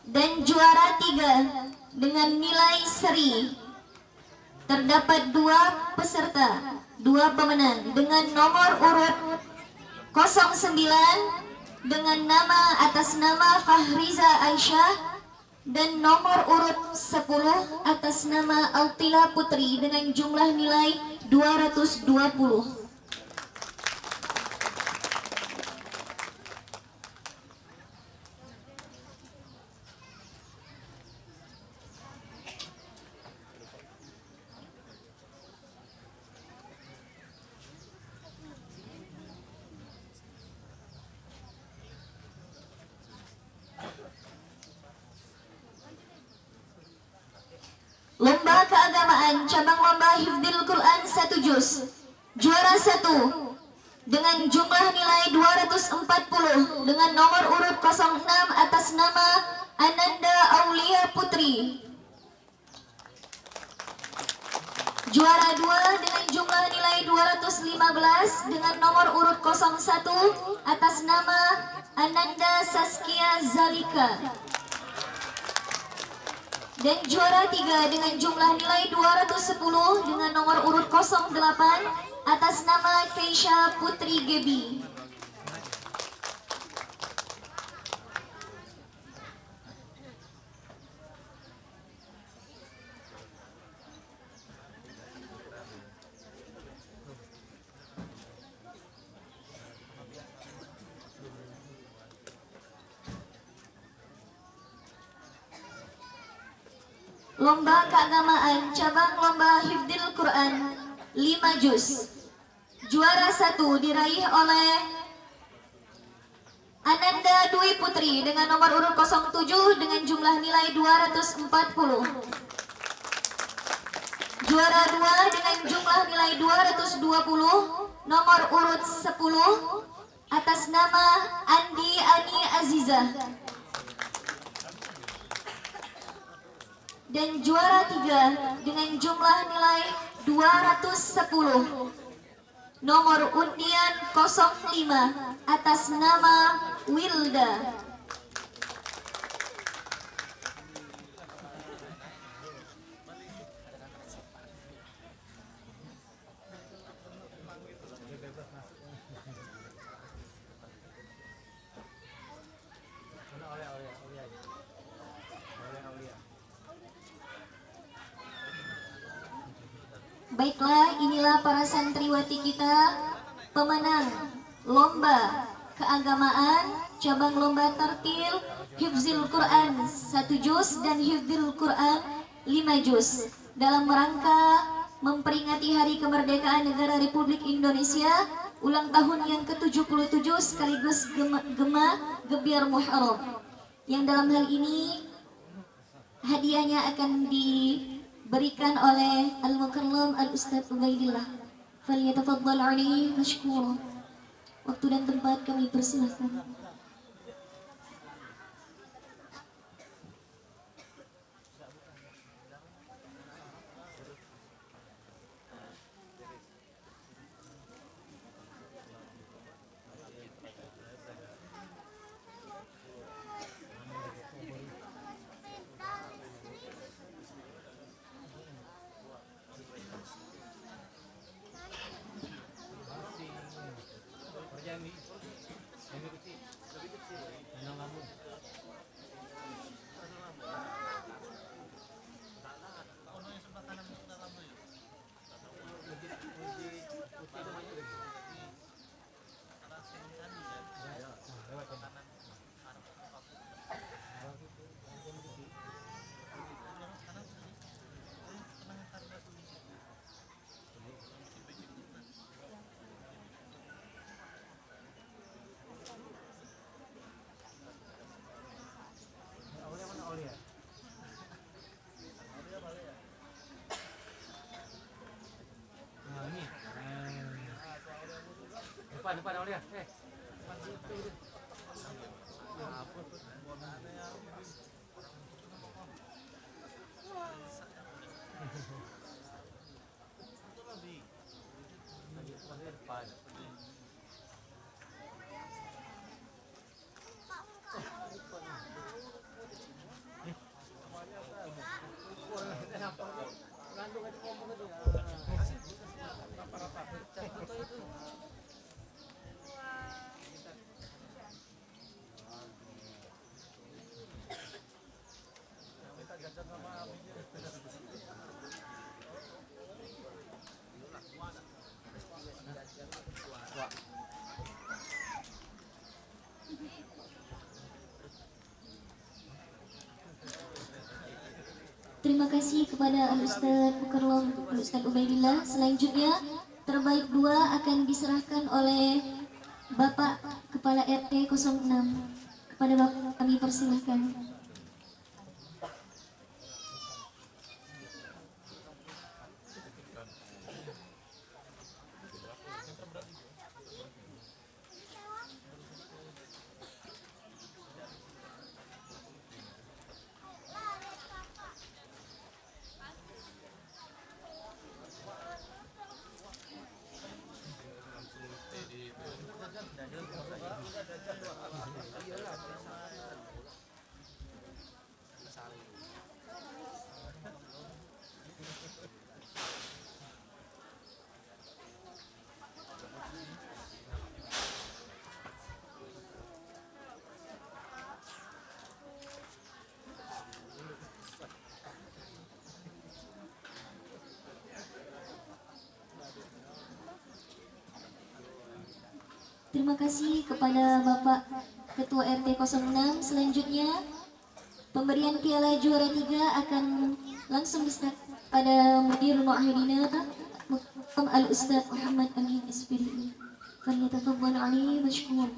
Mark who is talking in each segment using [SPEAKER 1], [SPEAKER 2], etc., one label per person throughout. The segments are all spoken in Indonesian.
[SPEAKER 1] Dan juara 3 dengan nilai seri. Terdapat 2 peserta, 2 pemenang dengan nomor urut 09 dengan nama atas nama Fahriza Aisyah dan nomor urut 10 atas nama Altila Putri dengan jumlah nilai 220. Lomba keagamaan cabang lomba Hifdzil Quran 1 juz. Juara 1 dengan jumlah nilai 240 dengan nomor urut 06 atas nama Ananda Aulia Putri. Juara 2 dengan jumlah nilai 215 dengan nomor urut 01 atas nama Ananda Saskia Zalika. Dan juara 3 dengan jumlah nilai 210 dengan nomor urut 08 atas nama Keisha Putri Gebi. Lomba keagamaan cabang lomba Hifdzil Quran 5 juz. Juara 1 diraih oleh Ananda Dwi Putri dengan nomor urut 07 dengan jumlah nilai 240. Juara 2 dengan jumlah nilai 220 nomor urut 10 atas nama Andi Ani Azizah. Dan juara 3 dengan jumlah nilai 210 nomor undian 05 atas nama Wilda. Baiklah, inilah para santriwati kita pemenang lomba keagamaan cabang lomba tartil Hifdzil Quran 1 juz dan Hifdzil Quran 5 juz dalam rangka memperingati Hari Kemerdekaan Negara Republik Indonesia ulang tahun yang ke-77 sekaligus Gema Gebiar Muharram, yang dalam hal ini hadiahnya akan diberikan oleh Al-Mukarram Al-Ustadz Ubaidillah. Falyatafaddal alaihi mashkura. Waktu dan tempat kami persilahkan.
[SPEAKER 2] Depan Aulia.
[SPEAKER 1] Terima kasih kepada Al-Ustaz Mukarram, Al-Ustaz Ubaidillah. Selanjutnya terbaik 2 akan diserahkan oleh Bapak Kepala RT 06. Kepada Bapak kami persilahkan. Terima kasih kepada Bapak Ketua RT 06. Selanjutnya pemberian piala juara 3 akan langsung diserahkan pada Mudir Mu'ahidina Al-Ustaz Muhammad Amin SPDI. Falyatafadhal Ali mashkur.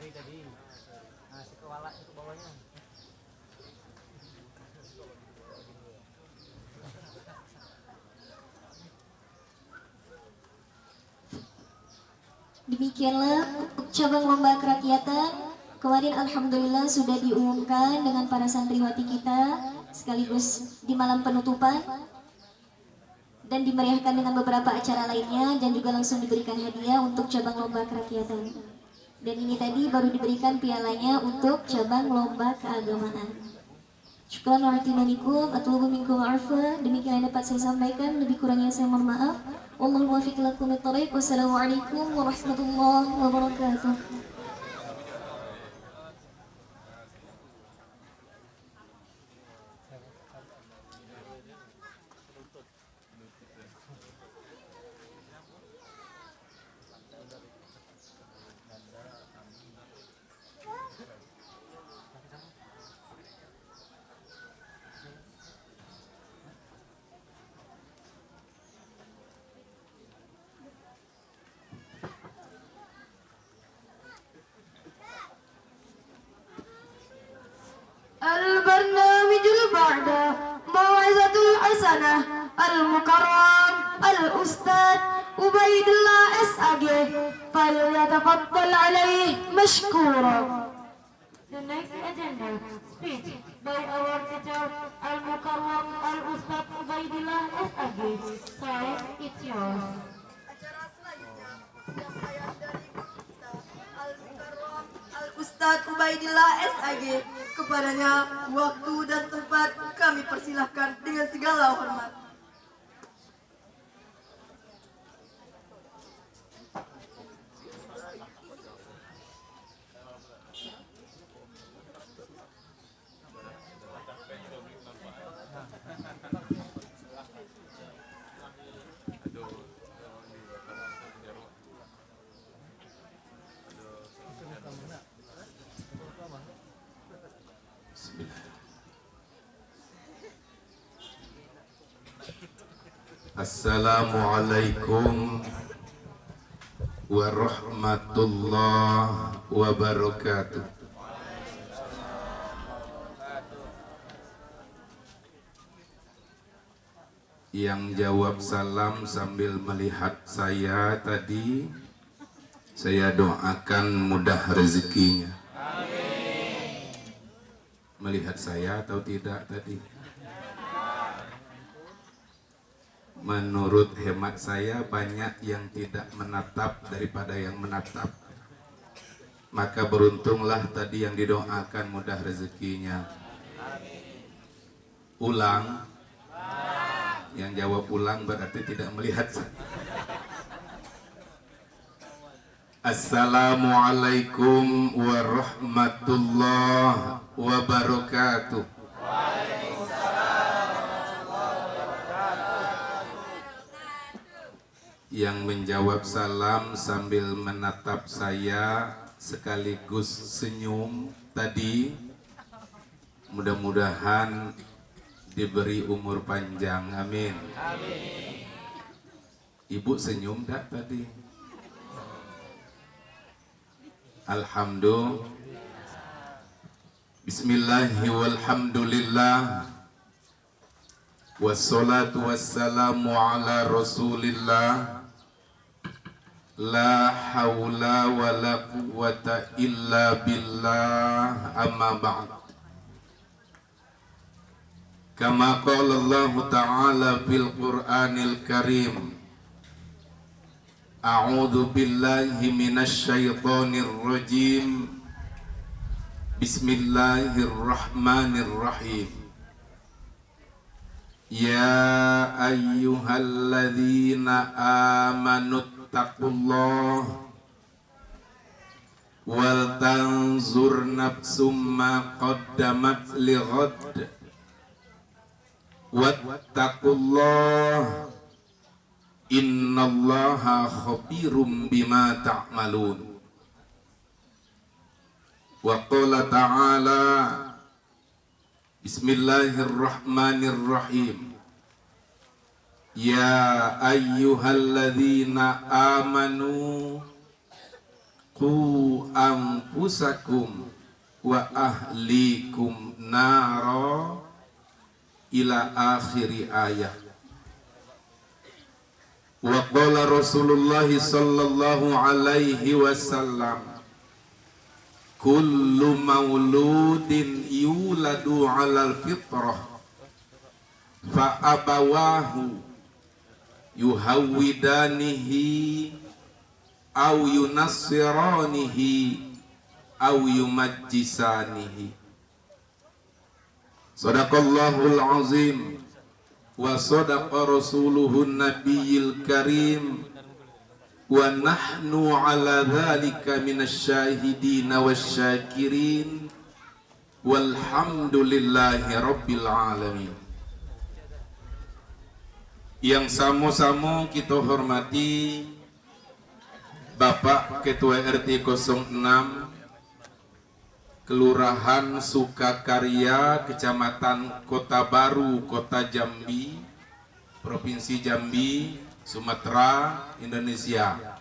[SPEAKER 2] Tadi nasi kewala itu bawahnya.
[SPEAKER 1] Demikianlah untuk cabang lomba kerakyatan. Kemarin alhamdulillah sudah diumumkan dengan para santriwati kita sekaligus di malam penutupan dan dimeriahkan dengan beberapa acara lainnya dan juga langsung diberikan hadiah untuk cabang lomba kerakyatan. Dan ini tadi baru diberikan pialanya untuk cabang lomba keagamaan. Syukran wa rahmatullahi atlubu minkum ma'afah. Demikian yang dapat saya sampaikan, lebih kurangnya saya mohon maaf. Wallahu muwaffiq lakum lit-thariq. Wassalamualaikum warahmatullahi wabarakatuh.
[SPEAKER 3] البرنامج البعد موعظة الحسنة المكرم الأستاذ عبيد الله SAG فليتفضل عليه مشكورا. The next agenda speech by our teacher Al-Mukarram Al-Ustadz Ubaidillah SAG. Sir, it's yours.
[SPEAKER 4] Acara selanjutnya penyampaian dari guru kita Al-Mukarram Al-Ustadz Ubaidillah SAG. Kepadanya waktu dan tempat kami persilahkan dengan segala hormat.
[SPEAKER 5] Assalamualaikum warahmatullahi wabarakatuh. Yang jawab salam sambil melihat saya tadi, saya doakan mudah rezekinya. Melihat saya atau tidak tadi? Menurut hemat saya banyak yang tidak menatap daripada yang menatap. Maka beruntunglah tadi yang didoakan mudah rezekinya. Ulang. Yang jawab ulang berarti tidak melihat saya. Assalamualaikum warahmatullahi wabarakatuh. Yang menjawab salam sambil menatap saya sekaligus senyum tadi, mudah-mudahan diberi umur panjang, amin. Ibu senyum tak tadi? Alhamdulillah. Bismillahirrahmanirrahim. Wassalatu wassalamu ala rasulillah. La hawla wa la quwwata illa billah, amma ba'd. Kama qala Allah Ta'ala fil Qur'anil Karim, A'udzu billahi minasy syaithanir rajim. Bismillahirrahmanirrahim. Ya ayyuhalladzina amanu taqullah wal tanzur nafsum ma qaddamat lighad wattaqullah innallaha khabirum bima ta'malun. Wa qala ta'ala Bismillahirrahmanirrahim. Ya ayyuhalladzina amanu qu anfusakum wa ahlikum nara ila akhiri ayat. Wa qala Rasulullah sallallahu alaihi wasallam, kullu mauludin yuladu alal fitrah fa abawahu yuhawwidanihi aw yunassiranihi aw yumajjisanihi. Sadaqallahul azim wa sadaqa rasuluhun nabiyil karim wa nahnu ala dhalika minasyahidina wasyakirin walhamdulillahi rabbil alamin. Yang sama-sama kita hormati Bapak Ketua RT 06 Kelurahan Sukakarya, Kecamatan Kota Baru, Kota Jambi, Provinsi Jambi, Sumatera, Indonesia.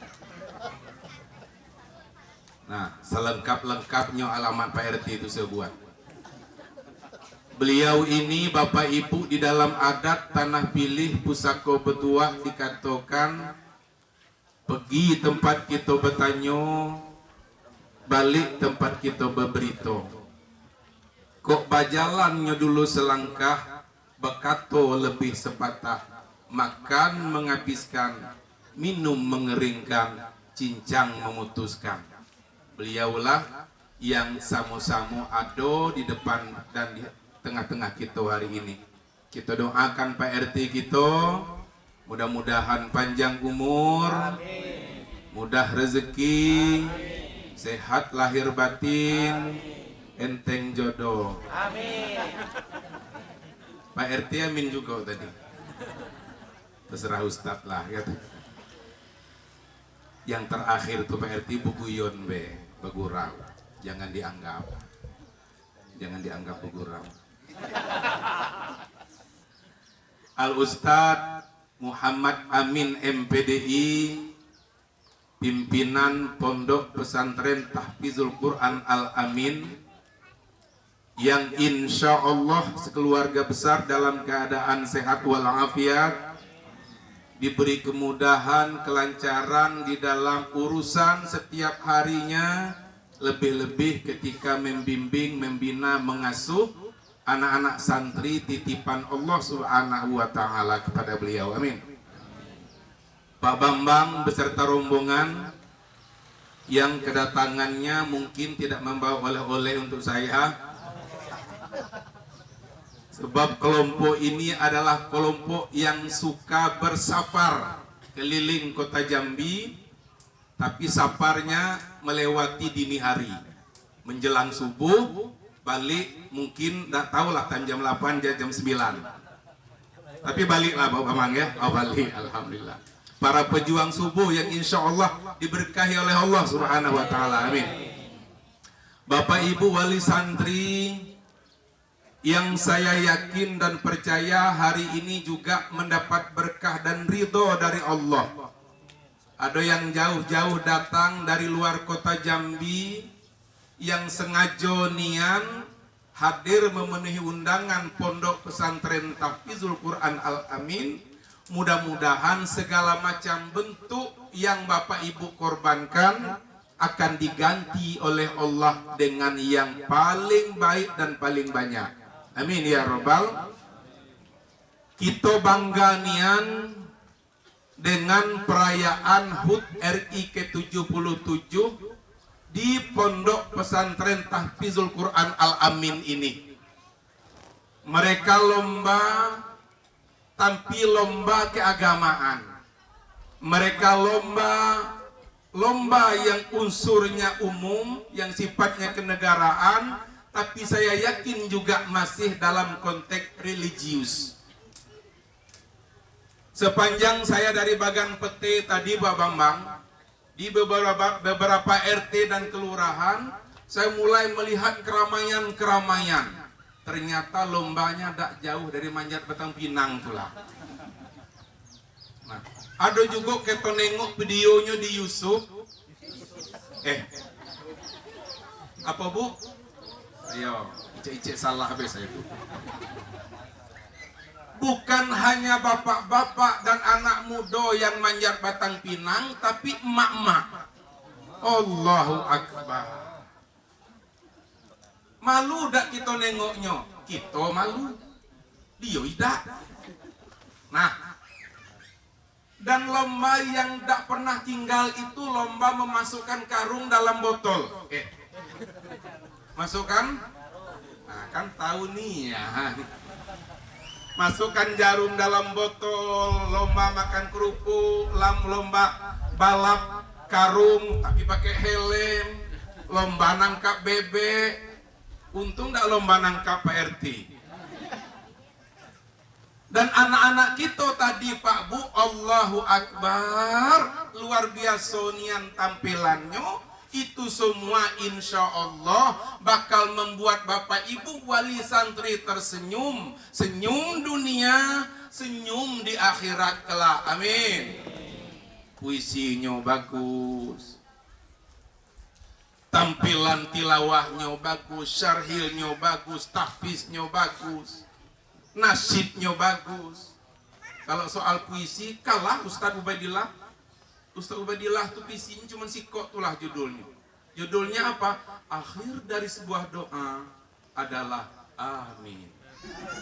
[SPEAKER 5] Nah, selengkap-lengkapnya alamat Pak RT itu saya buat. Beliau ini Bapak Ibu di dalam adat Tanah Pilih Pusako Betua dikatakan pergi tempat kita bertanya, balik tempat kita berberito. Kok bajalannya dulu selangkah, bekato lebih sepatah. Makan menghabiskan, minum mengeringkan, cincang memutuskan. Beliaulah yang sama-sama ada di depan dan di tengah-tengah kita hari ini. Kita doakan Pak RT kita, mudah-mudahan panjang umur, mudah rezeki, sehat lahir batin, enteng jodoh. Amin. Pak RT amin juga tadi. Terserah Ustadz lah gitu. Yang terakhir tuh Pak RT buguyon be, begurau. Jangan dianggap begurau. Al Ustadz Muhammad Amin MPDI, pimpinan Pondok Pesantren Tahfizul Quran Al Amin, yang insya Allah sekeluarga besar dalam keadaan sehat walafiat, diberi kemudahan, kelancaran di dalam urusan setiap harinya, lebih-lebih ketika membimbing, membina, mengasuh anak-anak santri titipan Allah Subhanahu wa Ta'ala kepada beliau. Amin. Pak Bambang beserta rombongan yang kedatangannya mungkin tidak membawa oleh-oleh untuk saya, sebab kelompok ini adalah kelompok yang suka bersafar keliling kota Jambi, tapi safarnya melewati dini hari, menjelang subuh, balik mungkin tidak tahulah jam 8 jam 9, tapi baliklah Bapak Bambang ya. Oh, balik, alhamdulillah. Para pejuang subuh yang insya Allah diberkahi oleh Allah Subhanahu wa Ta'ala. Amin. Bapak Ibu wali santri yang saya yakin dan percaya hari ini juga mendapat berkah dan ridho dari Allah. Ada yang jauh-jauh datang dari luar kota Jambi yang sengaja nian hadir memenuhi undangan Pondok Pesantren Tahfizul Quran Al-Amin. Mudah-mudahan segala macam bentuk yang Bapak Ibu korbankan akan diganti oleh Allah dengan yang paling baik dan paling banyak. Amin ya Rabbal. Kita bangga nian dengan perayaan HUT RI ke-77 di Pondok Pesantren Tahfizul Quran Al-Amin ini. Mereka lomba, tapi lomba keagamaan. Mereka lomba yang unsurnya umum, yang sifatnya kenegaraan, tapi saya yakin juga masih dalam konteks religius. Sepanjang saya dari Bagan Pete tadi Pak Bambang, di beberapa RT dan kelurahan, saya mulai melihat keramaian-keramaian. Ternyata lombanya tak jauh dari Manjat Batang Pinang pula. Nah, ada juga kita nengok videonya di YouTube. Apa Bu? Ayo, icek-icek salah habis saya itu. Bukan hanya bapak-bapak dan anak muda yang manjat batang pinang, tapi emak-emak. Allahu Akbar. Malu dak kita nengoknya? Kita malu, dia tidak. Nah, dan lomba yang tak pernah tinggal itu lomba memasukkan karung dalam botol. Masukkan? Nah, kan tahu nih ya. Masukkan jarum dalam botol, lomba makan kerupuk, lomba balap karung tapi pakai helm, lomba nangkap bebek. Untung tak lomba nangkap Pak RT. Dan anak-anak kita tadi Pak Bu, Allahu Akbar, luar biasa nian tampilannya. Itu semua insya Allah bakal membuat Bapak Ibu wali santri tersenyum. Senyum dunia, senyum di akhirat kelak. Amin. Puisinya bagus, tampilan tilawahnya bagus, syarhilnya bagus, tahfiznya bagus, nasyidnya bagus. Kalau soal puisi kalah Ustaz Ubaidillah. Ustaz Ubaidillah tuh puisinya cuma sikok tulah judulnya. Judulnya apa? Akhir dari sebuah doa adalah amin.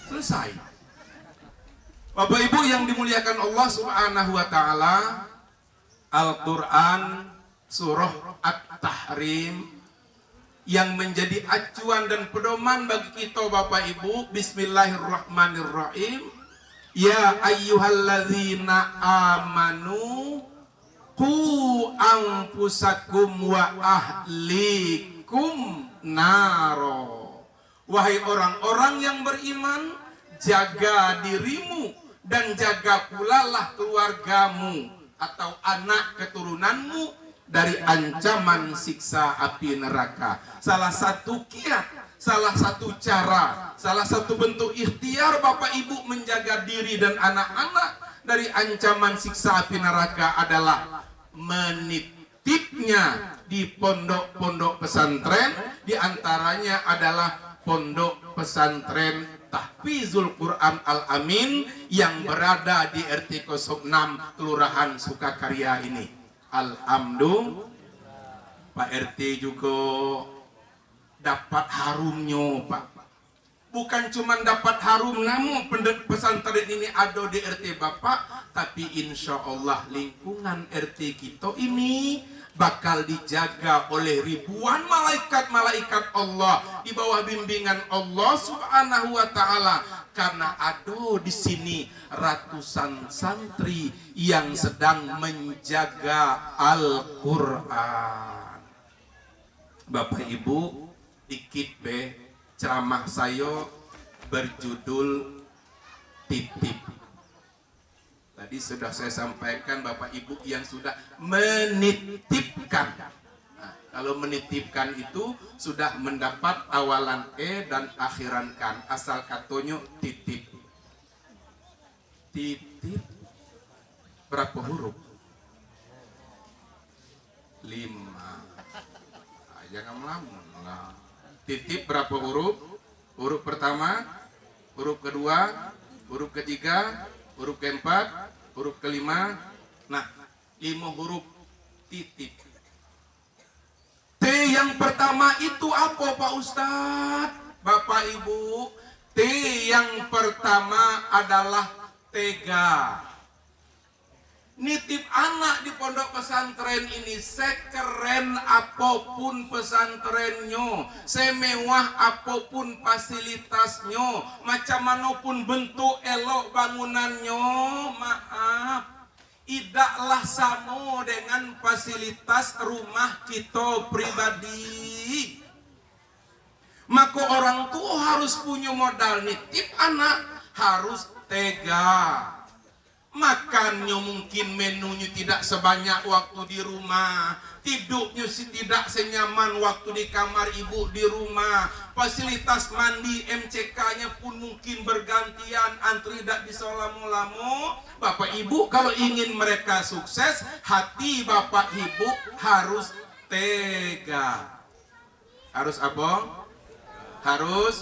[SPEAKER 5] Selesai. Bapak Ibu yang dimuliakan Allah Subhanahu wa Ta'ala, Al-Quran surah At-Tahrim yang menjadi acuan dan pedoman bagi kita Bapak Ibu. Bismillahirrahmanirrahim. Ya ayyuhalladzina amanu qu anfusakum wa ahlikum naro. Wahai orang-orang yang beriman, jaga dirimu dan jaga pula lah keluargamu atau anak keturunanmu dari ancaman siksa api neraka. Salah satu kiat, salah satu cara, salah satu bentuk ikhtiar Bapak Ibu menjaga diri dan anak-anak dari ancaman siksa api neraka adalah menitipnya di pondok-pondok pesantren. Di antaranya adalah Pondok Pesantren Tahfizul Quran Al-Amin yang berada di RT 06 Kelurahan Sukakarya ini. Alhamdulillah, Pak RT juga dapat harumnya, Pak. Bukan cuma dapat harum, namun pesantren ini ada di RT Bapak, tapi insya Allah lingkungan RT kita ini bakal dijaga oleh ribuan malaikat-malaikat Allah di bawah bimbingan Allah Subhanahu wa taala, karena ada di sini ratusan santri yang sedang menjaga Al-Qur'an. Bapak Ibu, dikit ceramah saya berjudul titip. Tadi sudah saya sampaikan Bapak Ibu yang sudah menitipkan. Nah, kalau menitipkan itu sudah mendapat awalan E dan akhiran kan. Asal katanya titip. Titip berapa huruf? 5. Nah, jangan melamun. Nah, titip berapa huruf? Huruf pertama, huruf kedua, huruf ketiga, huruf keempat, huruf kelima. Nah, 5 huruf titip. T yang pertama itu apa Pak Ustadz? Bapak Ibu, T yang pertama adalah tega. Nitip anak di pondok pesantren ini, sekeren apapun pesantrennya, semewah apapun fasilitasnya, macam manapun bentuk elok bangunannya, maaf, tidaklah sama dengan fasilitas rumah kita pribadi. Maka orang tua harus punya modal nitip anak, harus tega. Makannya mungkin menunya tidak sebanyak waktu di rumah, tidurnya tidak senyaman waktu di kamar ibu di rumah, fasilitas mandi MCK-nya pun mungkin bergantian, antri tidak bisa lama-lama. Bapak Ibu kalau ingin mereka sukses, hati Bapak Ibu harus tega. Harus apa? Harus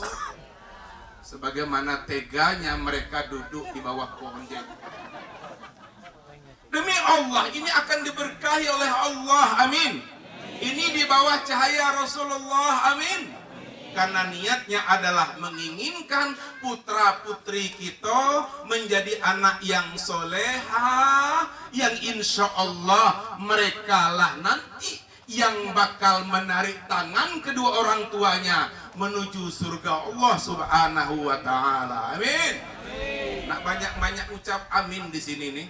[SPEAKER 5] sebagaimana teganya mereka duduk di bawah pohon jengkol. Demi Allah, ini akan diberkahi oleh Allah, amin. Ini di bawah cahaya Rasulullah, amin. Karena niatnya adalah menginginkan putra putri kita menjadi anak yang soleha, yang insya Allah mereka lah nanti yang bakal menarik tangan kedua orang tuanya menuju surga Allah Subhanahu wa taala, amin. Nak banyak-banyak ucap amin di sini nih.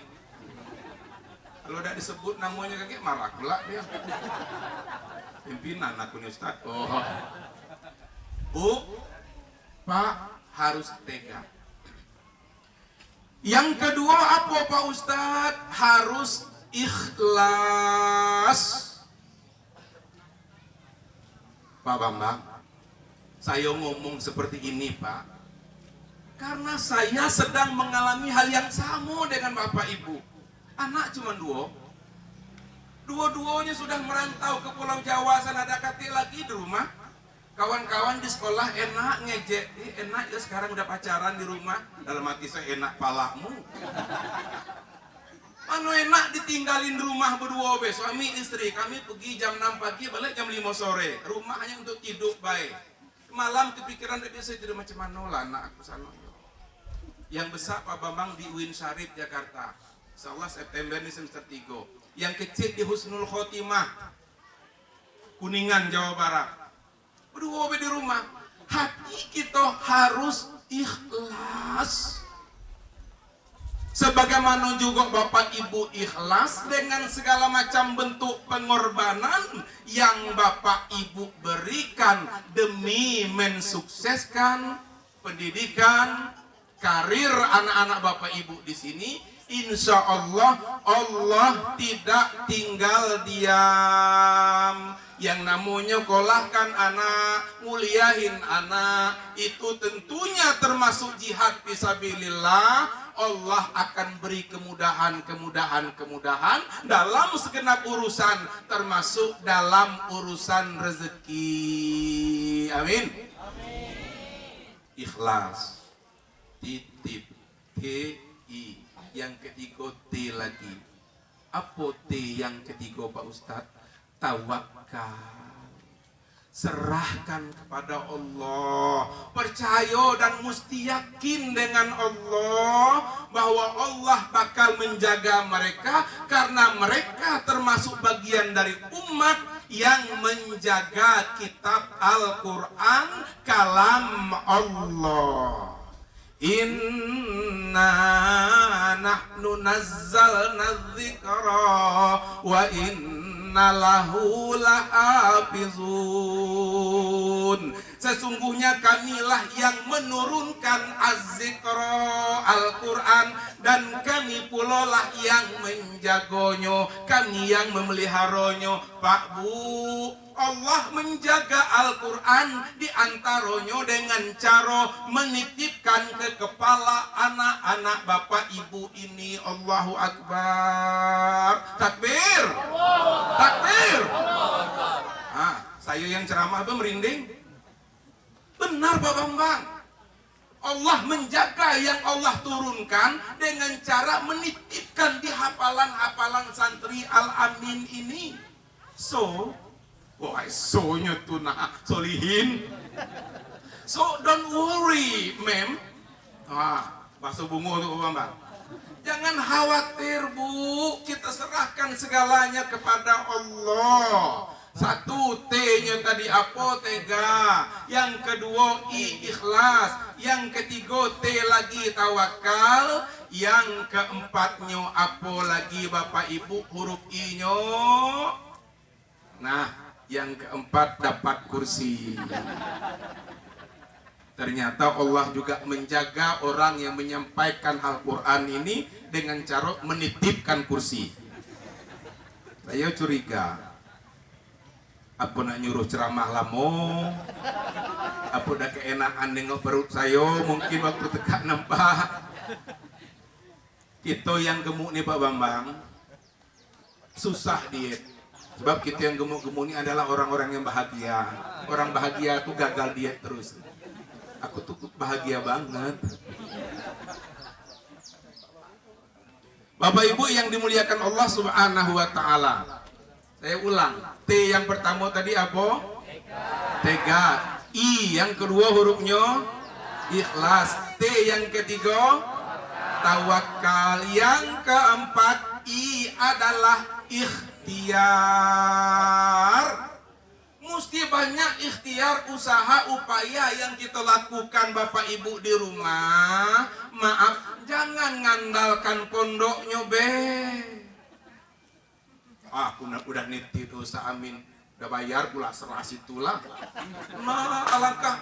[SPEAKER 5] Kalau udah disebut namanya kakek marah pula dia. Pimpinan aku nih Ustaz. Oh. Bu, Pak harus tega. Yang kedua apa Pak Ustaz? Harus ikhlas. Pak Bambang, saya ngomong seperti ini Pak, karena saya sedang mengalami hal yang sama dengan Bapak Ibu. Anak cuma 2. Dua-duanya sudah merantau ke Pulau Jawa, sana ada kakek lagi di rumah. Kawan-kawan di sekolah enak ngejek, enak ya sekarang udah pacaran di rumah. Dalam hati saya, enak palamu. Mana enak ditinggalin di rumah berdua be, suami istri. Kami pergi jam 6 pagi, balik jam 5 sore. Rumah hanya untuk tidur baik. Malam kepikiran tadi saya tidak macam mana lah anak aku sana. Yang besar Pak Bambang di UIN Syarif Jakarta. Insyaallah September ini semester 3. Yang kecil di Husnul Khotimah Kuningan, Jawa Barat. Berdua di rumah. Hati kita harus ikhlas. Sebagaimana juga Bapak Ibu ikhlas dengan segala macam bentuk pengorbanan yang Bapak Ibu berikan demi mensukseskan pendidikan, karir anak-anak Bapak Ibu di sini. Insya Allah, Allah tidak tinggal diam. Yang namanya kolahkan anak, muliahin anak, itu tentunya termasuk jihad fisabilillah. Allah akan beri kemudahan dalam segenap urusan, termasuk dalam urusan rezeki. Amin. ikhlas, titip, TI, yang ketiga T lagi. Apa T yang ketiga Pak Ustadz? Tawakal. Serahkan kepada Allah, percaya dan mesti yakin dengan Allah bahwa Allah bakal menjaga mereka karena mereka termasuk bagian dari umat yang menjaga kitab Al-Quran, kalam Allah. Inna nahnu nazzalna dzikra wa inna lahu lahafizun. Sesungguhnya kamilah yang menurunkan az-zikra Al-Quran, dan kami pula lah yang menjagonya, kami yang memeliharanya. Pak Bu, Allah menjaga Al-Quran diantaranya dengan cara menitipkan ke kepala anak-anak bapak ibu ini. Allahu Akbar. Takbir. Takbir. Saya yang ceramah apa merinding? Benar Pak Bambang. Allah menjaga yang Allah turunkan dengan cara menitipkan di hafalan-hafalan santri Al-Amin ini. So nya tuh nah solihin. So don't worry, ma'am. Bahasa bungo tuh Bambang. Jangan khawatir Bu, kita serahkan segalanya kepada Allah. Satu, T-nya tadi apa? Tega. Yang kedua, I, ikhlas. Yang ketiga, T lagi, tawakal. Yang keempatnya apa lagi Bapak Ibu? Huruf I-nya. Nah, yang keempat dapat kursi. Ternyata Allah juga menjaga orang yang menyampaikan Al-Quran ini dengan cara menitipkan kursi. Saya curiga, apa nak nyuruh ceramah lamo, apa udah keenakan nengok perut saya, mungkin waktu tekak nampak. Kita yang gemuk nih Pak Bambang, susah diet. Sebab kita yang gemuk-gemuk ini adalah orang-orang yang bahagia. Orang bahagia tuh gagal diet terus. Aku tuh bahagia banget. Bapak Ibu yang dimuliakan Allah Subhanahu wa Ta'ala, saya ulang. T yang pertama tadi apa? Tega. I yang kedua hurufnya ikhlas. T yang ketiga tawakal. Yang keempat I adalah ikhtiar. Mesti banyak ikhtiar, usaha, upaya yang kita lakukan Bapak Ibu di rumah. Maaf, jangan ngandalkan pondoknya be. Aku udah nitip dosa Amin, udah bayar pula serah situlah. Nah, alangkah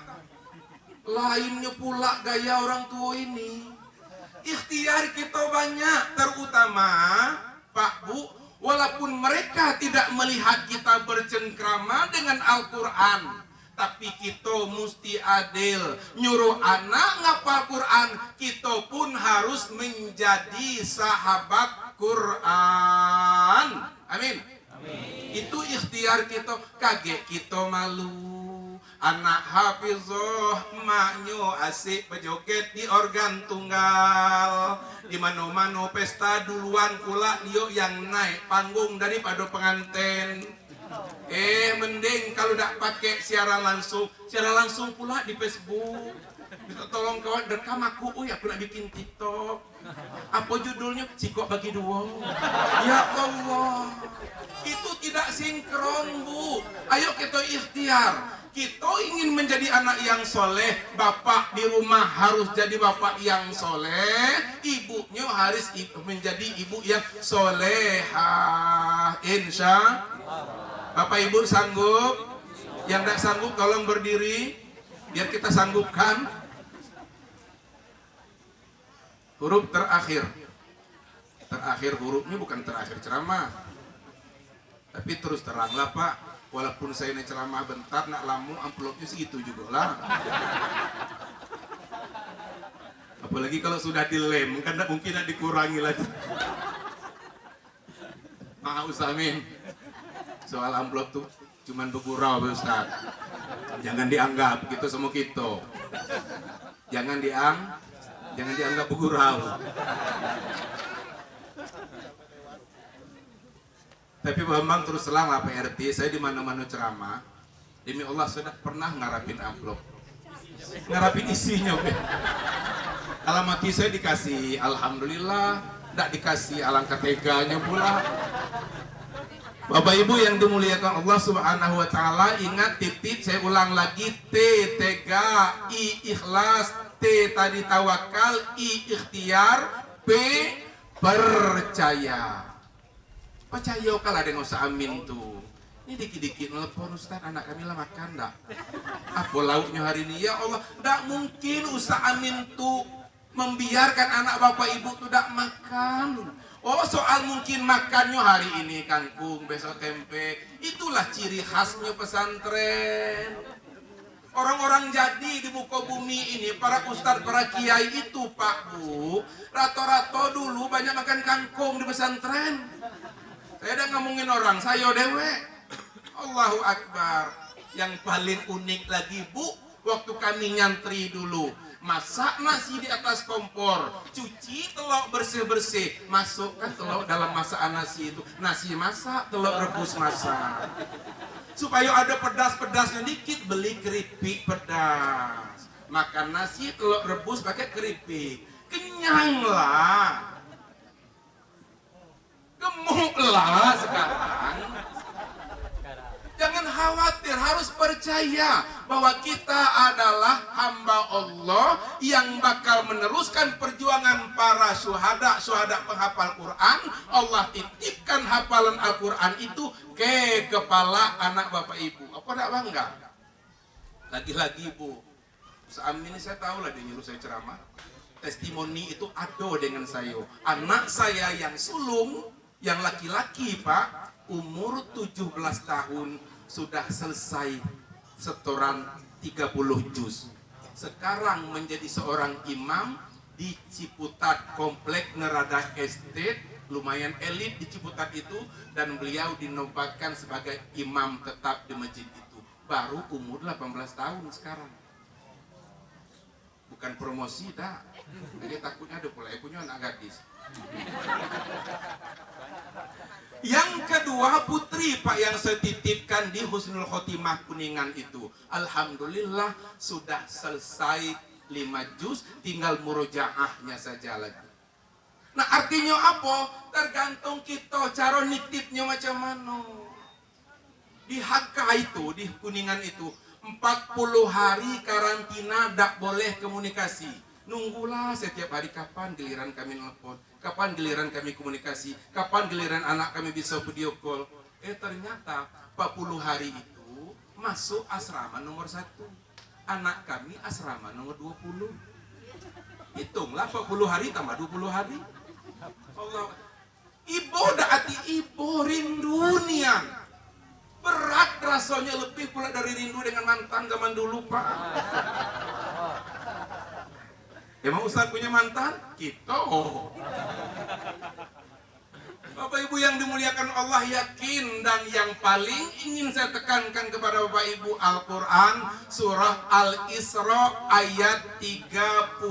[SPEAKER 5] lainnya pula gaya orang tua ini. Ikhtiar kita banyak, terutama Pak Bu, walaupun mereka tidak melihat kita bercengkrama dengan Al-Quran, tapi kita mesti adil. Nyuruh anak ngapal Quran, kita pun harus menjadi sahabat Quran. Amin. Itu ikhtiar kita. Kaget kita malu. Anak hafizoh, maknyo asik berjoget di organ tunggal. Di mana-mana pesta duluan pula dia yang naik panggung daripada pengantin. Mending kalau tak pakai siaran langsung pula di Facebook. Minta tolong kawan rekam aku, aku nak bikin TikTok. Apa judulnya? Sikok bagi dua. Ya Allah, itu tidak sinkron Bu. Ayo kita ikhtiar. Kita ingin menjadi anak yang soleh. Bapak di rumah harus jadi bapak yang soleh. Ibunya harus menjadi ibu yang solehah. Insya Bapak Ibu sanggup? Yang tidak sanggup tolong berdiri biar kita sanggupkan. Huruf terakhir. Terakhir hurufnya bukan terakhir ceramah. Tapi terus teranglah Pak, walaupun saya ini ceramah bentar, nak lamu amplopnya segitu juga lah. Apalagi kalau sudah dilem, kan tak mungkin nak dikurangi lagi. Maaf Ustamin, soal amplop tuh cuman bergurau Ustaz. Jangan dianggap gitu sama kita. jangan dianggap gurau. Tapi Bambang terus terang lah Pak RT, saya di mana-mana ceramah, demi Allah sudah pernah ngarapin amplop, ngarapin isinya. Alamat saya dikasih, alhamdulillah, tidak dikasih alangkah teganya pula. Bapak Ibu yang dimuliakan Allah Subhanahu wa taala, ingat titik, saya ulang lagi, T tega, I ikhlas, T tadi tawakal, I ikhtiar, P percaya. Percaya kalau ada yang usah amin tuh. Ini dikit-dikit nelpon, Ustaz, anak kami lah makan enggak? Apa lauknya hari ini? Ya Allah, enggak mungkin usah amin tuh membiarkan anak bapak ibu tuh enggak makan. Oh, soal mungkin makannya hari ini kangkung, besok tempe. Itulah ciri khasnya pesantren. Orang-orang jadi di muka bumi ini, para ustadz, para kiai itu Pak Bu, rata-rata dulu banyak makan kangkung di pesantren. Saya udah ngomongin orang, saya dewe. Allahu Akbar. Yang paling unik lagi Bu, waktu kami nyantri dulu, masak nasi di atas kompor, cuci telur bersih-bersih, masukkan telur dalam masakan nasi itu. Nasi masak, telur rebus masak. Supaya ada pedas-pedasnya dikit, beli keripik pedas. Makan nasi, telur rebus pakai keripik. Kenyanglah. Gemuklah sekarang. Jangan khawatir, harus percaya bahwa kita adalah hamba Allah yang bakal meneruskan perjuangan para syuhada penghafal Quran. Allah titipkan hafalan Al-Quran itu ke kepala anak bapak ibu. Apa tidak bangga? Lagi-lagi Bu, Amin saya tahu lah dia nyuruh saya ceramah. Testimoni itu ada dengan saya. Anak saya yang sulung, yang laki-laki Pak, umur 17 tahun sudah selesai setoran 30 juz. Sekarang menjadi seorang imam di Ciputat, komplek Nerada Estate, lumayan elit di Ciputat itu, dan beliau dinobatkan sebagai imam tetap di masjid itu. Baru umur 18 tahun sekarang. Bukan promosi dah. Jadi takutnya ada pula punya anak gadis. Yang kedua putri Pak yang saya titipkan di Husnul Khotimah Kuningan itu, alhamdulillah sudah selesai 5 juz, tinggal murojaahnya saja lagi. Nah artinya apa? Tergantung kita cara nitipnya macam mana. Di HK itu, di Kuningan itu 40 hari karantina, tak boleh komunikasi. Nunggulah setiap hari kapan giliran kami nelpon, kapan giliran kami komunikasi, kapan giliran anak kami bisa video call. Ternyata 40 hari itu masuk asrama nomor 1. Anak kami asrama nomor 20. Hitunglah 40 hari tambah 20 hari. Allah. Ibu daati ibu rindu nian. Berat rasanya lebih pula dari rindu dengan mantan zaman dulu Pak. Emang Ustaz punya mantan? Kita. Bapak Ibu yang dimuliakan Allah, yakin dan yang paling ingin saya tekankan kepada Bapak Ibu, Al-Quran surah Al-Isra ayat 31.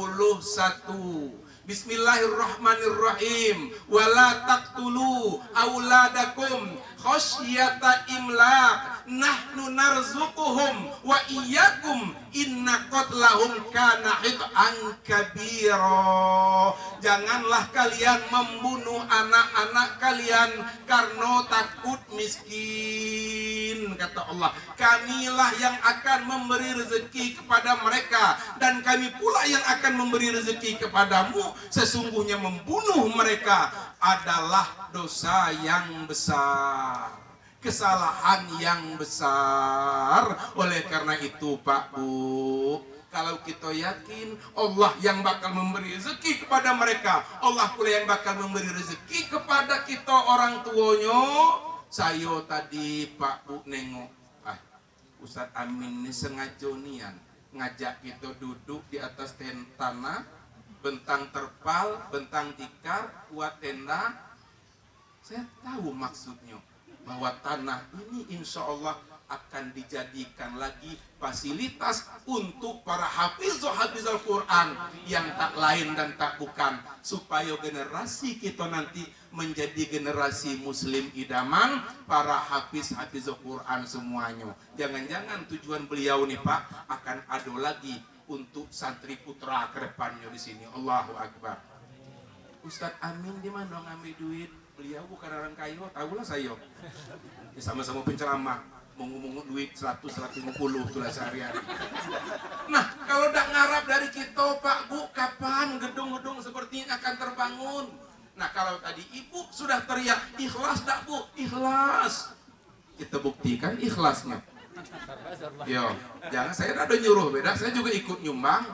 [SPEAKER 5] Bismillahirrahmanirrahim. Wala taqtulu auladakum khasyata imlaq, nahnu narzuquhum wa iyyakum, inna qatlahum kana hit'an kabira. Janganlah kalian membunuh anak-anak kalian karena takut miskin, kata Allah. Kamilah yang akan memberi rezeki kepada mereka, dan kami pula yang akan memberi rezeki kepadamu. Sesungguhnya membunuh mereka adalah dosa yang besar, kesalahan yang besar. Oleh karena itu Pak Bu, kalau kita yakin Allah yang bakal memberi rezeki kepada mereka, Allah pula yang bakal memberi rezeki kepada kita orang tuanya. Saya tadi Pak Bu nengok, Ustaz Amin ini sengaja nian ngajak kita duduk di atas tanah, bentang terpal, bentang tikar, buat tenda. Saya tahu maksudnya. bahwa tanah ini insya Allah akan dijadikan lagi fasilitas untuk para hafizul Quran yang tak lain dan tak bukan, supaya generasi kita nanti menjadi generasi muslim idaman, para hafizul Quran semuanya. Jangan-jangan tujuan beliau nih Pak akan ada lagi untuk santri putra ke depannya di sini. Allahu Akbar. Ustadz Amin di mana ngambil duit? Beliau bukan orang kaya, tahulah saya. Ya, sama-sama penceramah, mungu-mungu duit 100-150 tulah sehari-hari. Nah, kalau tak ngarap dari kita Pak Bu, kapan gedung-gedung seperti ini akan terbangun? Nah, kalau tadi Ibu sudah teriak, ikhlas tak Bu? Ikhlas. Kita buktikan ikhlasnya. Yo, jangan saya ada nyuruh beda, saya juga ikut nyumbang.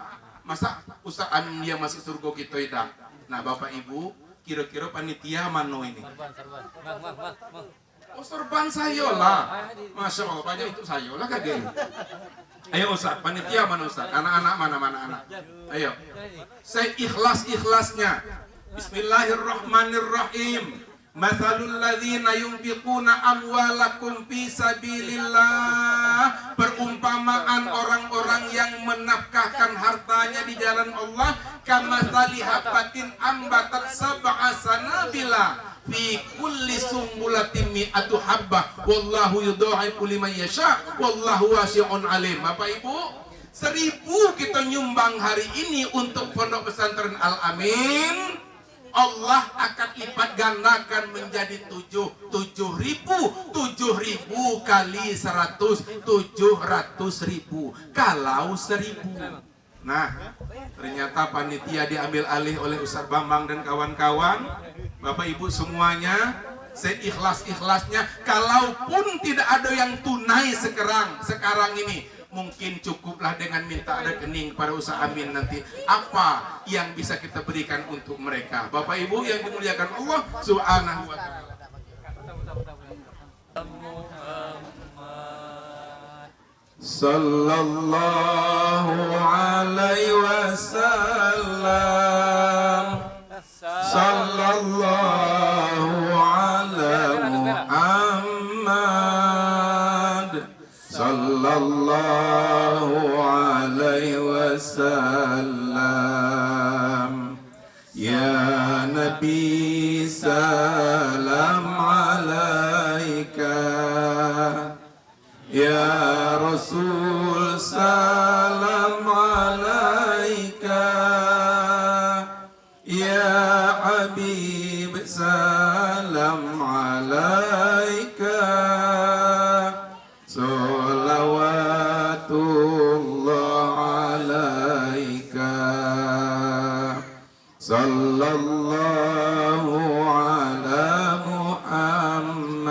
[SPEAKER 5] Masa Ustaz Amin dia masuk surga kita tidak? Nah, Bapak Ibu, kira-kira panitia mana ini? Oh, serban saya lah. Masya Allah, banyak itu saya lah kagak. Ayo Ustaz, panitia mana Ustaz? Anak-anak mana anak? Ayo. Saya ikhlas-ikhlasnya. Bismillahirrahmanirrahim. Mathalul ladzina yunfiquna amwalakum fi sabilillah. Perumpamaan orang-orang yang menafkahkan hartanya di jalan Allah, kamathali habatin ambatat sab'a sanabila fi kulli sumbulatin mi'atu habbah wallahu yudha'ifu liman yasha wallahu wasi'un alim. Bapak Ibu, 1000 kita nyumbang hari ini untuk Pondok Pesantren Al-Amin, Allah akan lipat gandakan menjadi 7.000 kali 100, 700.000 kalau 1000. Nah, ternyata panitia diambil alih oleh Ustaz Bambang dan kawan-kawan. Bapak Ibu semuanya, seikhlas-ikhlasnya, kalaupun tidak ada yang tunai sekarang ini, mungkin cukuplah dengan minta rekening pada Ustaz Amin nanti. Apa yang bisa kita berikan untuk mereka? Bapak Ibu yang dimuliakan Allah Subhanahu wa Ta'ala. Sallallahu alaihi wasallam. Sallallahu ala Muhammad. Sallallahu alaihi wasallam. Ya Nabi salam alaika. Ya Rasul salam alaika. Ya Habib salam alaika. Salawatullah alaika. Sallallahu ala Muhammad.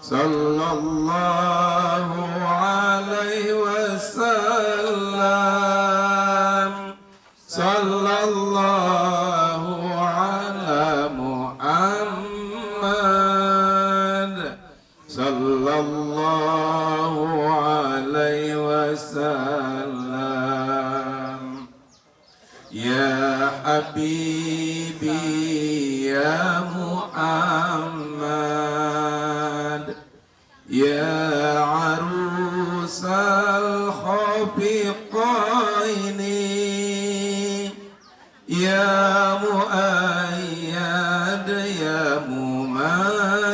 [SPEAKER 5] Sallallahu alaihi wasallam. Sallallahu ala Muhammad. Sallallahu alaihi wasallam. Ya Habibi ya Muhammad. Ya arusal khafiqaini. Ya muayyad ya mumajjad.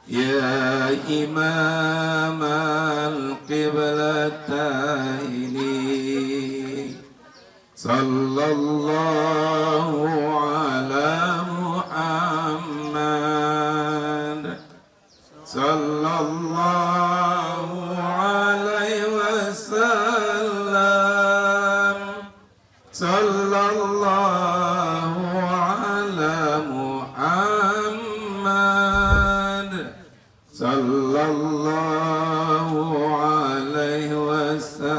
[SPEAKER 5] Ya imam al-qiblataini. Sallallahu ala Muhammad. Sallallahu alaihi wasallam. Sallallahu ala Muhammad. Sallallahu alaihi wasallam.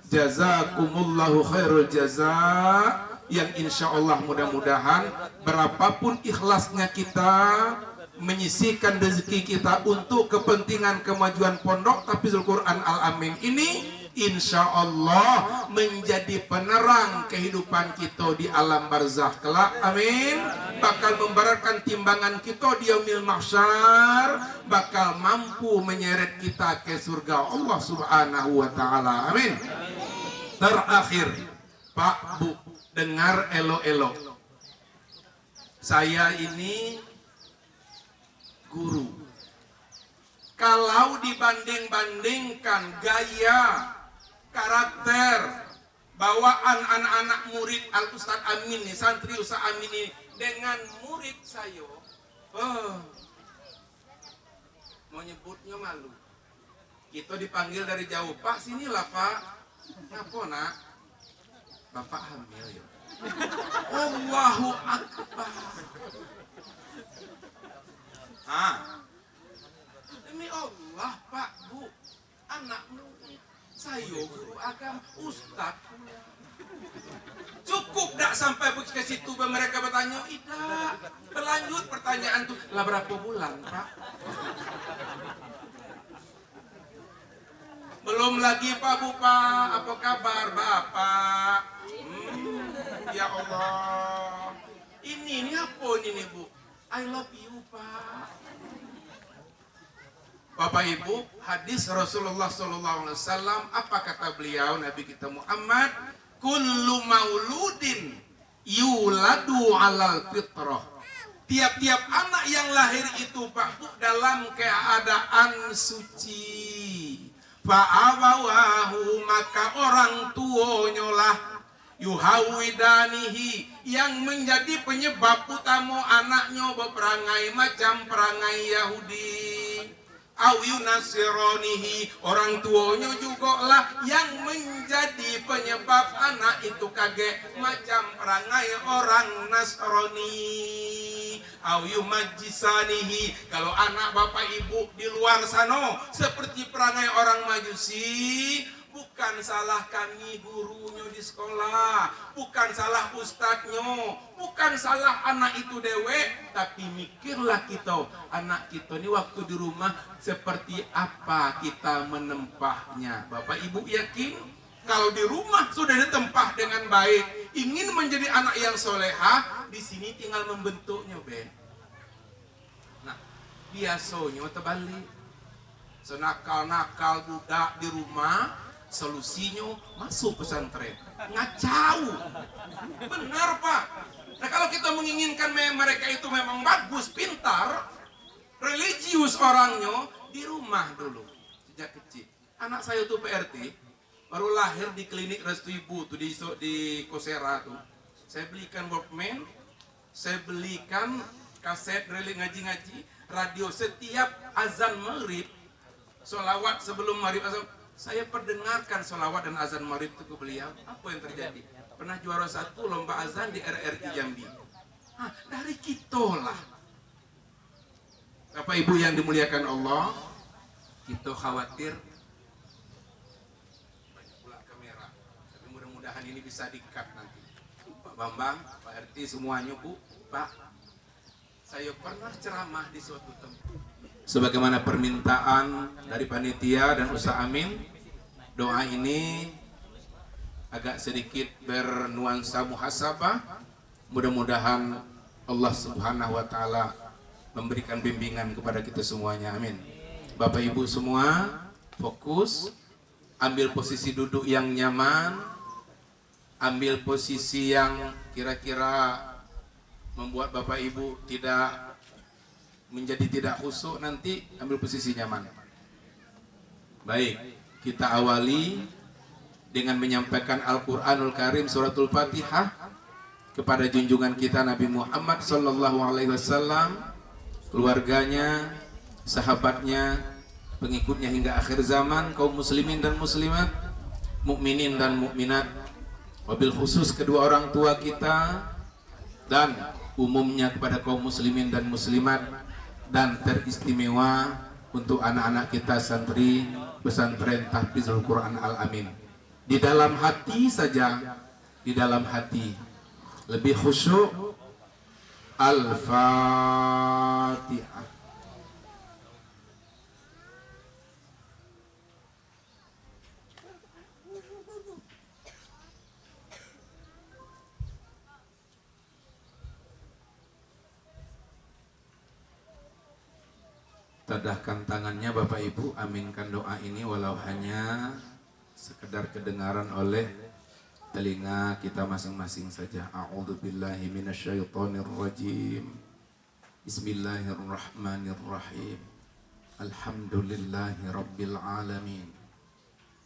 [SPEAKER 5] Jazakumullahu khairul jazaa. Yang insya Allah mudah-mudahan berapapun ikhlasnya kita menyisihkan rezeki kita untuk kepentingan kemajuan Pondok Tahfidzul Quran Al-Amin ini, insya Allah menjadi penerang kehidupan kita di alam barzakh kelak. Amin. Bakal memberatkan timbangan kita di yaumil mahsyar, bakal mampu menyeret kita ke surga Allah Subhanahu wa taala. Amin. Terakhir, Pak Bu, dengar elok-elok. Saya ini guru. Kalau dibanding-bandingkan gaya, karakter, bawaan anak-anak murid Al Ustadz Amin nih, santri Ustadz Amin ini dengan murid saya, mau nyebutnya malu. Kita dipanggil dari jauh, Pak sinilah Pak. Ngapa nak? Bapak hamil ya. Allahu Akbar. Demi Allah Pak Bu, anak murid saya guru agama Ustadz. Cukup tak sampai ke situ mereka bertanya, tidak. Berlanjut pertanyaan tuh, lah berapa bulan Pak? Belum lagi Pak Bu Pak, apa kabar Bapak? Ya Allah, ini apa ini Bu? I love you Pak. Bapak Ibu, hadis Rasulullah SAW, apa kata beliau Nabi kita Muhammad? Kullu mauludin yuladu alal fitrah. Tiap-tiap anak yang lahir itu Pak Bu dalam keadaan suci. Fa'awawahu, maka orang tuanya lah yuhawidanihi, yang menjadi penyebab utama anaknya berperangai macam perangai Yahudi. Au yunasironihi, orang tuanya juga lah yang menjadi penyebab anak itu kaget macam perangai orang Nasrani. Au yumajjisanihi, kalau anak bapak ibu di luar sana seperti perangai orang Majusi. Bukan salah kami gurunya di sekolah, bukan salah ustadznya, bukan salah anak itu dewek, tapi mikirlah kita, anak kita ini waktu di rumah seperti apa kita menempahnya. Bapak ibu yakin kalau di rumah sudah ditempah dengan baik, ingin menjadi anak yang solehah, di sini tinggal membentuknya be. Nah biasanya terbalik, senakal-nakal budak di rumah, solusinya masuk pesantren, ngacau. Benar Pak. Nah kalau kita menginginkan mereka itu memang bagus, pintar, religius orangnya, di rumah dulu sejak kecil. Anak saya tuh PRT baru lahir di klinik Restu Ibu tuh di Kosera tuh. Saya belikan Walkman, saya belikan kaset ngaji-ngaji, radio setiap azan maghrib, sholawat sebelum maghrib azan. Saya perdengarkan sholawat dan azan maghrib itu ke beliau. Apa yang terjadi? Pernah juara 1 lomba azan di RRI Jambi. Dari kita lah. Bapak Ibu yang dimuliakan Allah, kita khawatir pula kamera. Tapi mudah-mudahan ini bisa di-cut nanti. Pak Bambang, Pak RT semuanya Bu, Pak. Saya pernah ceramah di suatu tempat. Sebagaimana permintaan dari panitia dan Ustaz Amin, doa ini agak sedikit bernuansa muhasabah. Mudah-mudahan Allah Subhanahu wa taala memberikan bimbingan kepada kita semuanya. Amin. Bapak Ibu semua, fokus, ambil posisi duduk yang nyaman, ambil posisi yang kira-kira membuat Bapak Ibu tidak khusyuk, nanti ambil posisi nyaman. Baik, kita awali dengan menyampaikan Al-Quranul Karim suratul Fatihah kepada junjungan kita Nabi Muhammad sallallahu alaihi wasallam, keluarganya, sahabatnya, pengikutnya hingga akhir zaman, kaum muslimin dan muslimat, mukminin dan mukminat, wabil khusus kedua orang tua kita, dan umumnya kepada kaum muslimin dan muslimat, dan teristimewa untuk anak-anak kita santri pesantren Tahfizul Quran Al-Amin. Di dalam hati saja, di dalam hati lebih khusyuk. Al-Fatihah. Tadahkan tangannya Bapak Ibu, aminkan doa ini walau hanya sekedar kedengaran oleh telinga kita masing-masing saja. A'udzubillahi minasyaitonirrajim. Bismillahirrahmanirrahim. Alhamdulillahi rabbil alamin.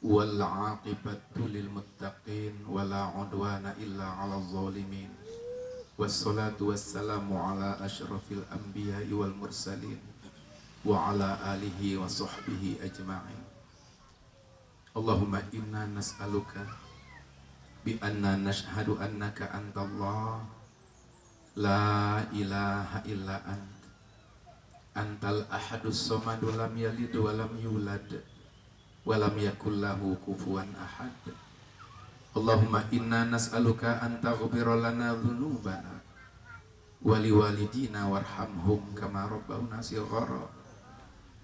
[SPEAKER 5] Wal 'aqibatu lil muttaqin wala 'udwana illa 'alal zalimin. Wassalatu wassalamu ala asyrafil anbiya'i wal mursalin wa ala alihi wa sahbihi ajma'in. Allahumma inna nas'aluka bi anna nashhadu annaka antallah la ilaha illa antal ahadus samad lam yalid wa lam yulad wa lam yakul lahu kufuwan ahad. Allahumma inna nas'aluka an taghfira lana dhunubana wa liwalidina warhamhum kama rabbawna shighara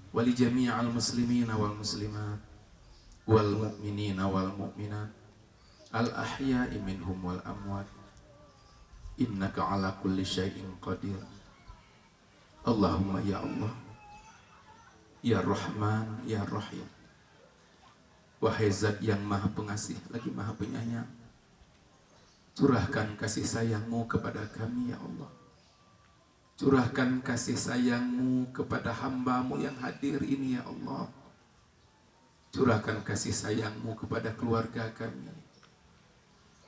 [SPEAKER 5] wa li jami'al muslimina wal muslimat wal mu'minina wal mu'minat al ahya'i minhum wal amwat innaka ala kulli syai'in qadir. Allahumma ya Allah ya Rahman ya Rahim, wahai zat yang maha pengasih lagi maha penyayang, curahkan kasih sayangmu kepada kami ya Allah. Curahkan kasih sayangmu kepada hambamu yang hadir ini ya Allah. Curahkan kasih sayangmu kepada keluarga kami.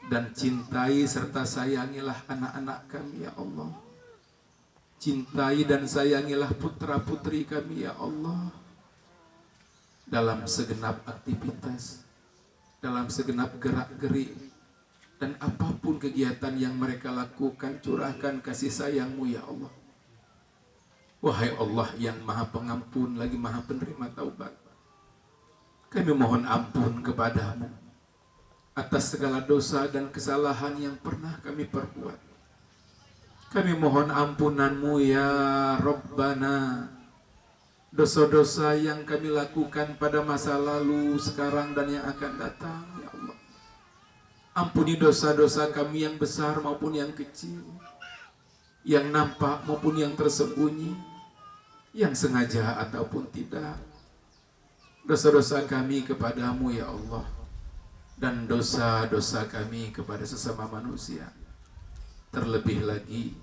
[SPEAKER 5] Dan cintai serta sayangilah anak-anak kami ya Allah. Cintai dan sayangilah putra-putri kami ya Allah. Dalam segenap aktivitas, dalam segenap gerak-gerik, dan apapun kegiatan yang mereka lakukan, curahkan kasih sayangmu ya Allah. Wahai Allah yang maha pengampun lagi maha penerima taubat, kami mohon ampun kepadamu atas segala dosa dan kesalahan yang pernah kami perbuat. Kami mohon ampunanmu ya Rabbana, dosa-dosa yang kami lakukan pada masa lalu, sekarang dan yang akan datang ya Allah. Ampuni dosa-dosa kami yang besar maupun yang kecil, yang nampak maupun yang tersembunyi, yang sengaja ataupun tidak. Dosa-dosa kami kepadamu ya Allah, dan dosa-dosa kami kepada sesama manusia. Terlebih lagi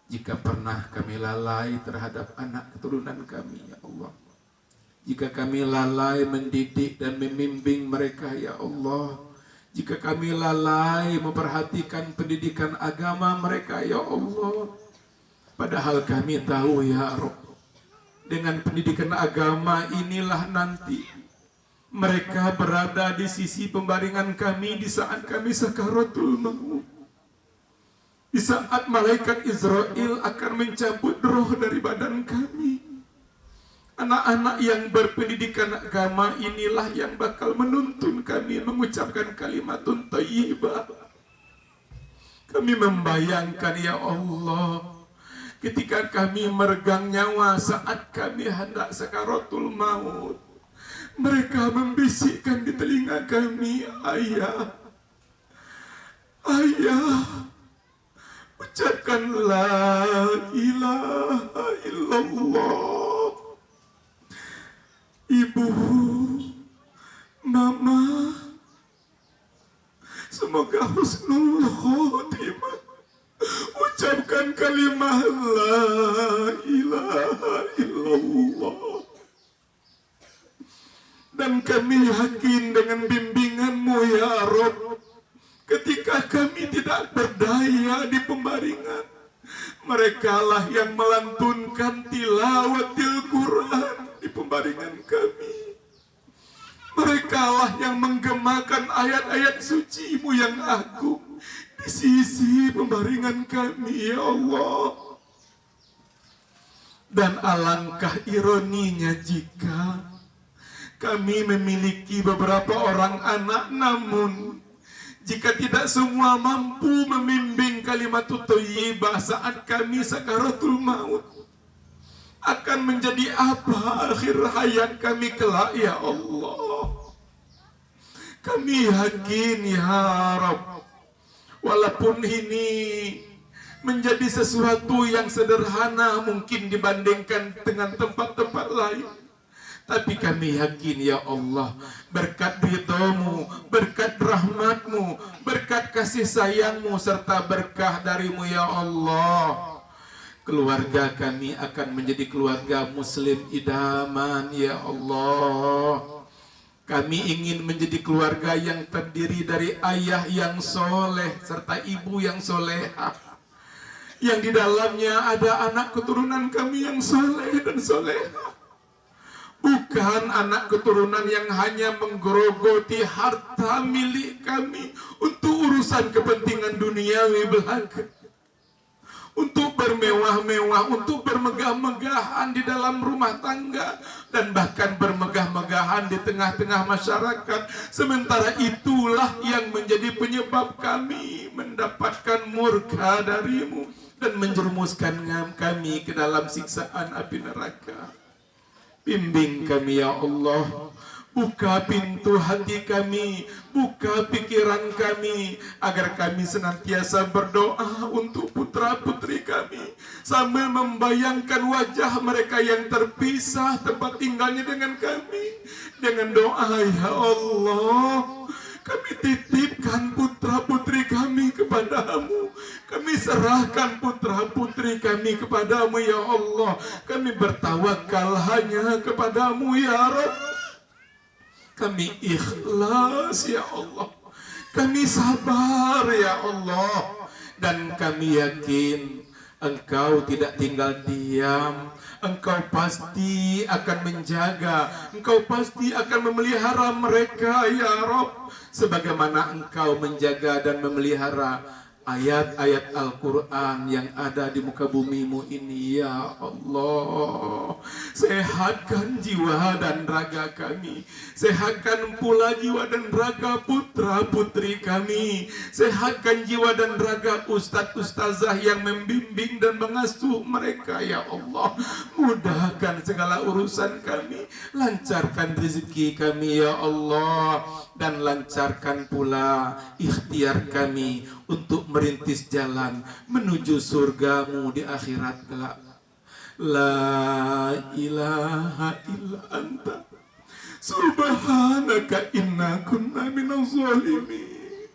[SPEAKER 5] jika pernah kami lalai terhadap anak keturunan kami ya Allah, jika kami lalai mendidik dan membimbing mereka ya Allah, jika kami lalai memperhatikan pendidikan agama mereka ya Allah. Padahal kami tahu ya Rabb, dengan pendidikan agama inilah nanti mereka berada di sisi pembaringan kami di saat kami sakaratul maut, di saat malaikat Israel akan mencabut roh dari badan kami. Anak-anak yang berpendidikan agama inilah yang bakal menuntun kami mengucapkan kalimatun thayyibah. Kami membayangkan ya Allah, ketika kami meregang nyawa saat kami hendak sakaratul maut, mereka membisikkan di telinga kami, ayah, ayah, ucapkan la ilaha illallah. Ibu, mama, semoga husnul khotimah. Ucapkan kalimat la ilaha illallah. Dan kami yakin dengan bimbinganmu ya Rabb, ketika kami tidak berdaya di pembaringan, merekalah yang melantunkan tilawatil Quran di pembaringan kami. Merekalah yang menggemakan ayat-ayat suci-Mu yang agung di sisi pembaringan kami ya Allah. Dan alangkah ironinya jika kami memiliki beberapa orang anak, namun jika tidak semua mampu membimbing kalimat thayyibah saat kami sakaratul maut, akan menjadi apa akhir hayat kami kelak ya Allah. Kami yakin ya Rabb, walaupun ini menjadi sesuatu yang sederhana mungkin dibandingkan dengan tempat-tempat lain. Tapi kami yakin ya Allah, berkat ridho-Mu, berkat rahmat-Mu, berkat kasih sayang-Mu, serta berkah dari-Mu ya Allah, keluarga kami akan menjadi keluarga muslim idaman ya Allah. Kami ingin menjadi keluarga yang terdiri dari ayah yang soleh serta ibu yang solehah, yang di dalamnya ada anak keturunan kami yang soleh dan solehah. Bukan anak keturunan yang hanya menggerogoti harta milik kami untuk urusan kepentingan duniawi belaka, untuk bermewah-mewah, untuk bermegah-megahan di dalam rumah tangga, dan bahkan bermegah-megahan di tengah-tengah masyarakat. Sementara itulah yang menjadi penyebab kami mendapatkan murka dari-Mu dan menjerumuskan kami ke dalam siksaan api neraka. Bimbing kami ya Allah, buka pintu hati kami, buka pikiran kami, agar kami senantiasa berdoa untuk putra-putri kami, sambil membayangkan wajah mereka yang terpisah tempat tinggalnya dengan kami. Dengan doa ya Allah, kami titipkan putra-putri kami kepadamu, kami serahkan putra-putri kami kepadamu ya Allah. Kami bertawakal hanya kepadamu ya Rabb. Kami ikhlas ya Allah, kami sabar ya Allah, dan kami yakin Engkau tidak tinggal diam. Engkau pasti akan menjaga, Engkau pasti akan memelihara mereka ya Rabb, sebagaimana Engkau menjaga dan memelihara ayat-ayat Al-Quran yang ada di muka bumi-Mu ini ya Allah. Sehatkan jiwa dan raga kami, sehatkan pula jiwa dan raga putra-putri kami, sehatkan jiwa dan raga ustadz-ustazah yang membimbing dan mengasuh mereka ya Allah. Mudahkan segala urusan kami, lancarkan rezeki kami ya Allah, dan lancarkan pula ikhtiar kami untuk merintis jalan menuju surga-Mu di akhirat kelak. La ilaha illa anta subhanaka inna kunna minaz zalimin.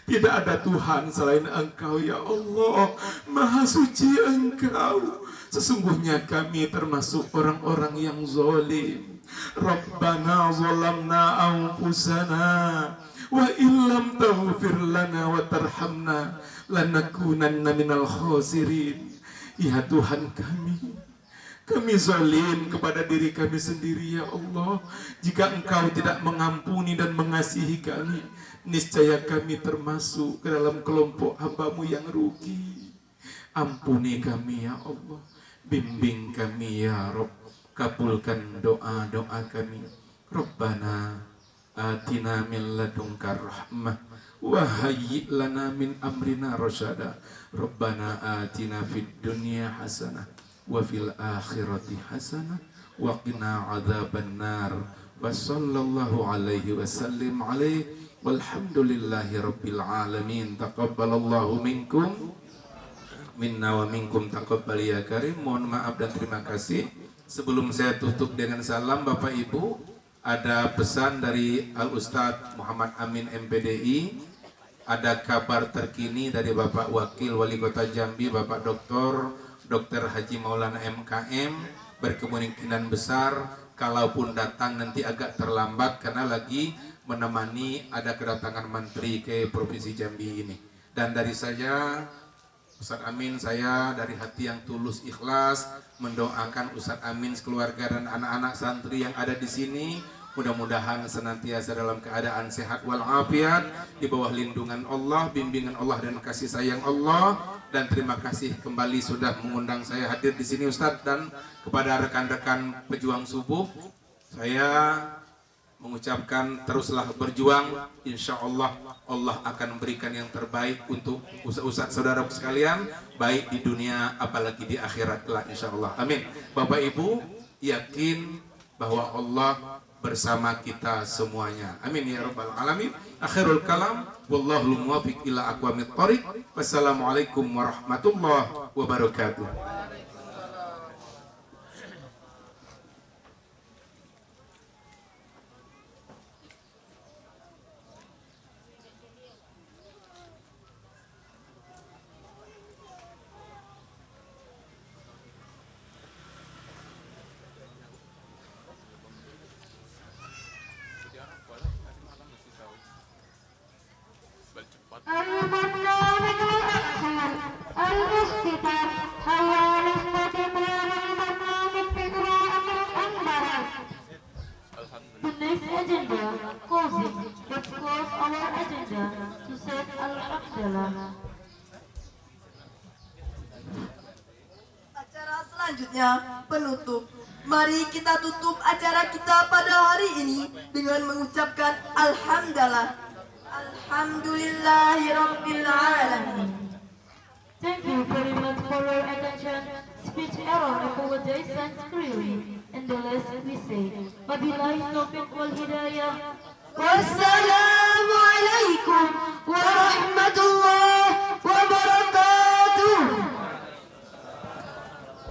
[SPEAKER 5] Tidak ada Tuhan selain Engkau ya Allah, Maha Suci Engkau. Sesungguhnya kami termasuk orang-orang yang zalim. Rabbana zalamna anfusana wa illam taghfir lana wa tarhamna lanakunanna minal khasirin. Ya Tuhan kami zalim kepada diri kami sendiri ya Allah. Jika Engkau tidak mengampuni dan mengasihi kami, niscaya kami termasuk ke dalam kelompok hamba-Mu yang rugi. Ampuni kami ya Allah, bimbing kami ya Rabb, kabulkan doa-doa kami. Rabbana atina min ladunka rahmah wa hayyi' lana min amrina rasyada. Rabbana atina fid dunya hasanah wa fil akhirati hasanah wa qina adzabannar. Wa sallallahu alaihi wasallim alaihi walhamdulillahi rabbil alamin. Taqabbalallahu minkum minna wa minkum taqabbal ya karim. Mohon maaf dan terima kasih. Sebelum saya tutup dengan salam, Bapak Ibu, ada pesan dari Al-Ustadz Muhammad Amin MPDI. Ada kabar terkini dari Bapak Wakil Wali Kota Jambi, Bapak Dr. Haji Maulana MKM, berkemungkinan besar kalaupun datang nanti agak terlambat karena lagi menemani ada kedatangan menteri ke Provinsi Jambi ini. Dan dari saya, Ustadz Amin, saya dari hati yang tulus ikhlas mendoakan Ustadz Amin, keluarga dan anak-anak santri yang ada di sini, mudah-mudahan senantiasa dalam keadaan sehat walafiat, di bawah lindungan Allah, bimbingan Allah dan kasih sayang Allah. Dan terima kasih kembali sudah mengundang saya hadir di sini Ustadz, dan kepada rekan-rekan pejuang subuh saya mengucapkan teruslah berjuang, insya Allah Allah akan memberikan yang terbaik untuk ustadz saudara sekalian, baik di dunia apalagi di akhirat kelak insya Allah. Amin. Bapak Ibu yakin bahwa Allah bersama kita semuanya. Amin ya rabbal alamin. Akhirul kalam, wallahu muwaffiq ila aqwamit thoriq. Wassalamualaikum warahmatullahi wabarakatuh.
[SPEAKER 3] The next agenda closing. Let's close our agenda to set Alhamdulillah.
[SPEAKER 4] Acara selanjutnya penutup. Mari kita tutup acara kita pada hari ini dengan mengucapkan Alhamdulillah. Alhamdulillahirabbil alamin.
[SPEAKER 3] Thank you very much for your attention. Speech error, apologize sincerely. And the last we say, Wabillahi taufiq wal hidayah.